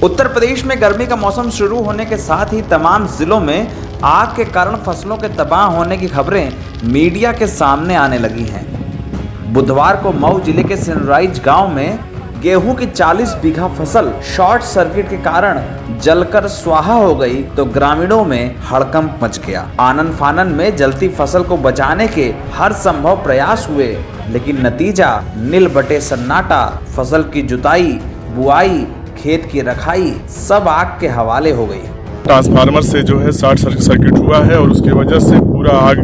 उत्तर प्रदेश में गर्मी का मौसम शुरू होने के साथ ही तमाम जिलों में आग के कारण फसलों के तबाह होने की खबरें मीडिया के सामने आने लगी हैं। बुधवार को मऊ जिले के सनराइज गांव में गेहूं की 40 बीघा फसल शॉर्ट सर्किट के कारण जलकर स्वाहा हो गई तो ग्रामीणों में हड़कंप मच गया। आनन फानन में जलती फसल को बचाने के हर संभव प्रयास हुए, लेकिन नतीजा नील बटे सन्नाटा। फसल की जुताई, बुआई, खेत की रखाई सब आग के हवाले हो गई। ट्रांसफार्मर से जो है शॉर्ट सर्किट हुआ है और उसकी वजह से पूरा आग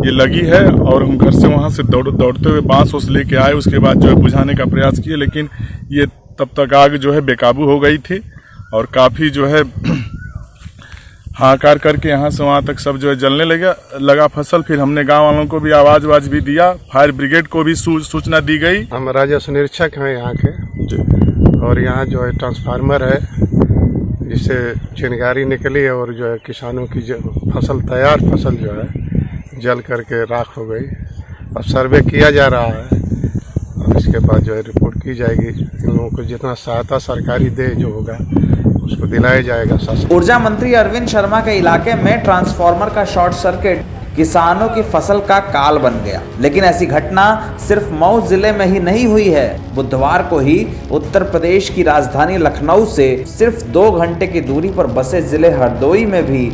ये लगी है और हम घर से वहाँ से दौड़ते हुए बांस उस लेके आए। उसके बाद जो है बुझाने का प्रयास किए, लेकिन ये तब तक आग जो है बेकाबू हो गई थी और काफ़ी जो है हाहाकार करके यहाँ से वहाँ तक सब जो है जलने लगा फसल। फिर हमने गांव वालों को भी आवाज़ भी दिया, फायर ब्रिगेड को भी सूचना दी गई। हम राजस्व निरीक्षक हैं यहाँ के और यहाँ जो है ट्रांसफार्मर है जिससे चिंगारी निकली और जो है किसानों की जो तैयार फसल जो है जल करके राख हो गई। अब सर्वे किया जा रहा है और इसके बाद जो है रिपोर्ट की जाएगी। इन लोगों को जितना सहायता सरकारी दे जो होगा उसको दिलाया जाएगा। ऊर्जा मंत्री अरविंद शर्मा के इलाके में ट्रांसफार्मर का शॉर्ट सर्किट किसानों की फसल का काल बन गया, लेकिन ऐसी घटना सिर्फ मऊ जिले में ही नहीं हुई है। बुधवार को ही उत्तर प्रदेश की राजधानी लखनऊ से सिर्फ 2 घंटे की दूरी पर बसे जिले हरदोई में भी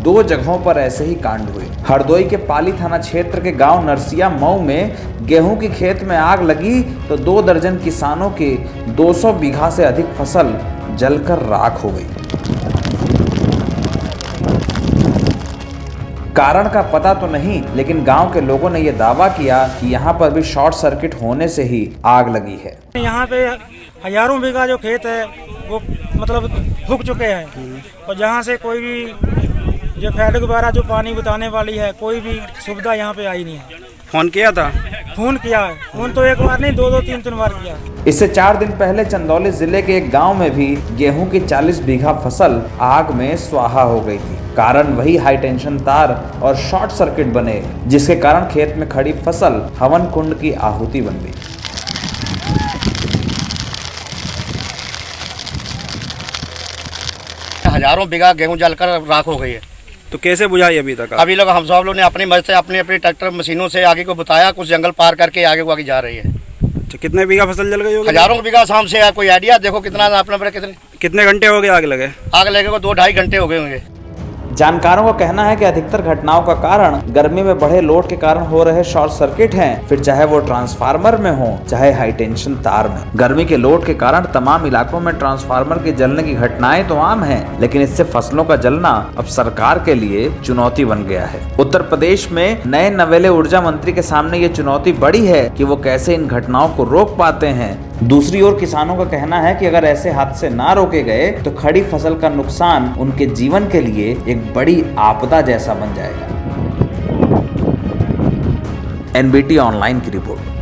2 जगहों पर ऐसे ही कांड हुए। हरदोई के पाली थाना क्षेत्र के गांव नरसिया मऊ में गेहूं की खेत में आग लगी तो 2 दर्जन किसानों की 200 बीघा से अधिक फसल जलकर राख हो गई। कारण का पता तो नहीं, लेकिन गांव के लोगों ने यह दावा किया कि यहां पर भी शॉर्ट सर्किट होने से ही आग लगी है। यहाँ पे हजारों बीघा जो खेत है वो मतलब फूक चुके हैं और जहाँ से कोई भी जो फैड द्वारा जो पानी बुताने वाली है कोई भी सुविधा यहाँ पे आई नहीं है। फोन किया था? फोन किया है, फोन तो एक बार नहीं 2-2 3-3 बार किया। इससे 4 दिन पहले चंदौली जिले के एक गांव में भी गेहूं की 40 बीघा फसल आग में स्वाहा हो गई थी। कारण वही हाई टेंशन तार और शॉर्ट सर्किट बने, जिसके कारण खेत में खड़ी फसल हवन कुंड की आहुति बन गई। हजारों बीघा गेहूं जलकर राख हो गई है। तो कैसे बुझाई अभी तक? अभी लोग हम सब लोग ने अपनी मदद से अपनी ट्रैक्टर मशीनों से आगे को बताया, कुछ जंगल पार करके आगे को आगे जा रही है। तो कितने बीघा फसल जल गई होगी? हजारों बीघा शाम से कोई आइडिया देखो कितना अपना कितने घंटे हो गए आग लगे? आग लगे को 2-2.5 घंटे हो गए होंगे। जानकारों का कहना है कि अधिकतर घटनाओं का कारण गर्मी में बढ़े लोड के कारण हो रहे शॉर्ट सर्किट हैं, फिर चाहे वो ट्रांसफार्मर में हो चाहे हाई टेंशन तार में। गर्मी के लोड के कारण तमाम इलाकों में ट्रांसफार्मर के जलने की घटनाएं तो आम हैं, लेकिन इससे फसलों का जलना अब सरकार के लिए चुनौती बन गया है। उत्तर प्रदेश में नए नवेले ऊर्जा मंत्री के सामने ये चुनौती बड़ी है कि वो कैसे इन घटनाओं को रोक पाते हैं। दूसरी ओर किसानों का कहना है कि अगर ऐसे हादसे ना रोके गए तो खड़ी फसल का नुकसान उनके जीवन के लिए एक बड़ी आपदा जैसा बन जाएगा। NBT ऑनलाइन की रिपोर्ट।